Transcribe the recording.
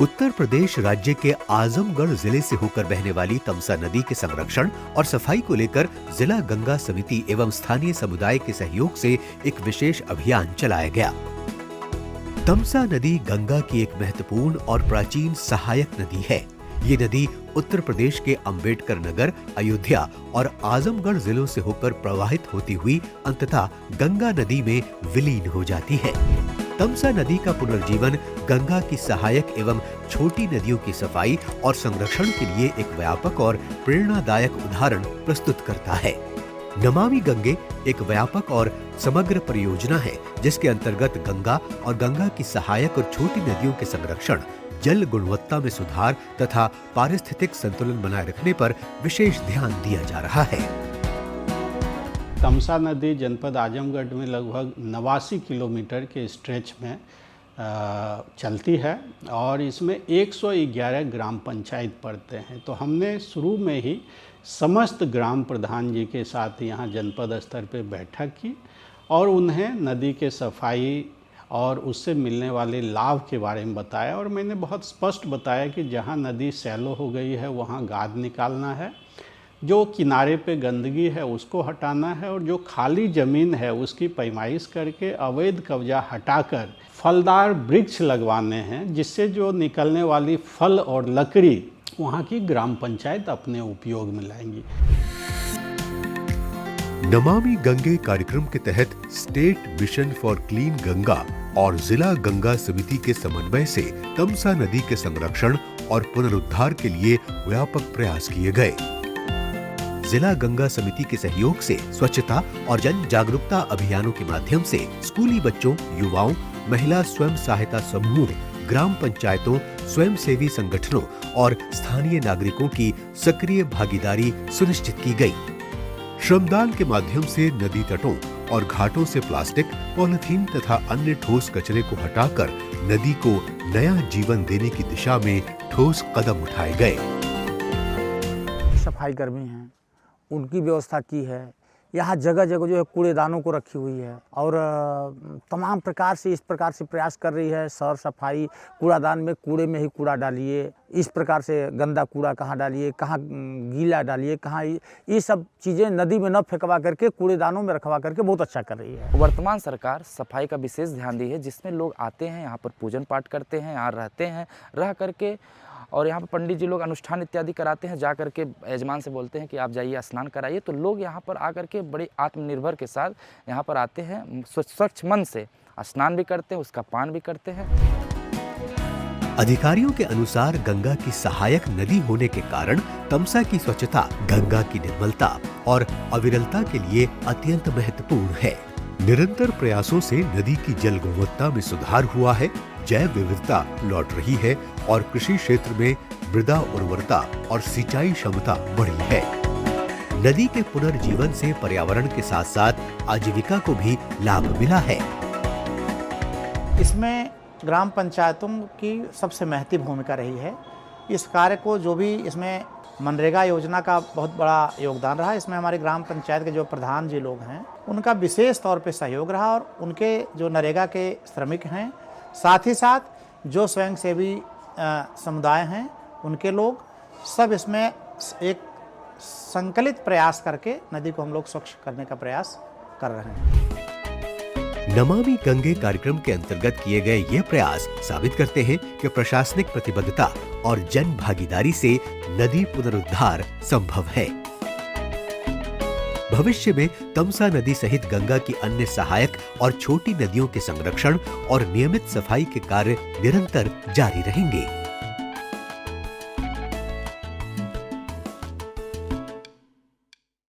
उत्तर प्रदेश राज्य के आजमगढ़ जिले से होकर बहने वाली तमसा नदी के संरक्षण और सफाई को लेकर जिला गंगा समिति एवं स्थानीय समुदाय के सहयोग से एक विशेष अभियान चलाया गया। तमसा नदी गंगा की एक महत्वपूर्ण और प्राचीन सहायक नदी है। ये नदी उत्तर प्रदेश के अंबेडकर नगर, अयोध्या और आजमगढ़ जिलों से होकर प्रवाहित होती हुई अंततः गंगा नदी में विलीन हो जाती है। तमसा नदी का पुनर्जीवन गंगा की सहायक एवं छोटी नदियों की सफाई और संरक्षण के लिए एक व्यापक और प्रेरणादायक उदाहरण प्रस्तुत करता है। नमामि गंगे एक व्यापक और समग्र परियोजना है जिसके अंतर्गत गंगा और गंगा की सहायक और छोटी नदियों के संरक्षण, जल गुणवत्ता में सुधार तथा पारिस्थितिक संतुलन बनाए रखने पर विशेष ध्यान दिया जा रहा है। तमसा नदी जनपद आजमगढ़ में लगभग 89 किलोमीटर के स्ट्रेच में चलती है और इसमें 111 ग्राम पंचायत पड़ते हैं। तो हमने शुरू में ही समस्त ग्राम प्रधान जी के साथ यहाँ जनपद स्तर पे बैठक की और उन्हें नदी के सफाई और उससे मिलने वाले लाभ के बारे में बताया। और मैंने बहुत स्पष्ट बताया कि जहाँ नदी सैलो हो गई है वहाँ गाद निकालना है, जो किनारे पे गंदगी है उसको हटाना है और जो खाली ज़मीन है उसकी पैमाइश करके अवैध कब्जा हटाकर फलदार वृक्ष लगवाने हैं, जिससे जो निकलने वाली फल और लकड़ी वहाँ की ग्राम पंचायत अपने उपयोग में लाएंगी। नमामि गंगे कार्यक्रम के तहत state mission for clean Ganga और जिला गंगा समिति के समन्वय से तमसा नदी के संरक्षण और पुनरुद्धार के लिए व्यापक प्रयास किए गए। जिला गंगा समिति के सहयोग से स्वच्छता और जन जागरूकता अभियानों के माध्यम से स्कूली बच्चों, युवाओं, महिला स्वयं सहायता समूह, ग्राम पंचायतों, स्वयंसेवी संगठनों और स्थानीय नागरिकों की सक्रिय भागीदारी सुनिश्चित की गई। श्रमदान के माध्यम से नदी तटों और घाटों से प्लास्टिक, पॉलिथीन तथा अन्य ठोस कचरे को हटाकर नदी को नया जीवन देने की दिशा में ठोस कदम उठाए गए। सफाई कर्मी हैं, उनकी व्यवस्था की है। यहाँ जगह जगह जो है कूड़ेदानों को रखी हुई है और तमाम प्रकार से इस प्रकार से प्रयास कर रही है। सौर सफाई, कूड़ादान में कूड़े में ही कूड़ा डालिए, इस प्रकार से गंदा कूड़ा कहाँ डालिए, कहाँ गीला डालिए, कहाँ ये सब चीज़ें नदी में न फेंकवा करके कूड़ेदानों में रखवा करके बहुत अच्छा कर रही है। वर्तमान सरकार सफाई का विशेष ध्यान दी है, जिसमें लोग आते हैं, यहाँ पर पूजन पाठ करते हैं, यहाँ रहते हैं, रह करके और यहाँ पर पंडित जी लोग अनुष्ठान इत्यादि कराते हैं। जा कर के यजमान से बोलते हैं कि आप जाइए स्नान कराइए, तो लोग यहाँ पर आकर के बड़े आत्मनिर्भर के साथ यहाँ पर आते हैं, स्वच्छ मन से स्नान भी करते हैं, उसका पान भी करते हैं। अधिकारियों के अनुसार गंगा की सहायक नदी होने के कारण तमसा की स्वच्छता गंगा की निर्मलता और अविरलता के लिए अत्यंत महत्वपूर्ण है। निरंतर प्रयासों से नदी की जल गुणवत्ता में सुधार हुआ है, जैव विविधता लौट रही है और कृषि क्षेत्र में मृदा उर्वरता और सिंचाई क्षमता बढ़ी है। नदी के पुनर्जीवन से पर्यावरण के साथ साथ आजीविका को भी लाभ मिला है। इसमें ग्राम पंचायतों की सबसे महत्वपूर्ण भूमिका रही है। इस कार्य को जो भी इसमें मनरेगा योजना का बहुत बड़ा योगदान रहा। इसमें हमारे ग्राम पंचायत के जो प्रधान जी लोग हैं उनका विशेष तौर पे सहयोग रहा और उनके जो नरेगा के श्रमिक हैं, साथ ही साथ जो स्वयंसेवी समुदाय हैं उनके लोग, सब इसमें एक संकलित प्रयास करके नदी को हम लोग स्वच्छ करने का प्रयास कर रहे हैं। नमामि गंगे कार्यक्रम के अंतर्गत किए गए ये प्रयास साबित करते हैं कि प्रशासनिक प्रतिबद्धता और जन भागीदारी से नदी पुनरुद्धार संभव है। भविष्य में तमसा नदी सहित गंगा की अन्य सहायक और छोटी नदियों के संरक्षण और नियमित सफाई के कार्य निरंतर जारी रहेंगे।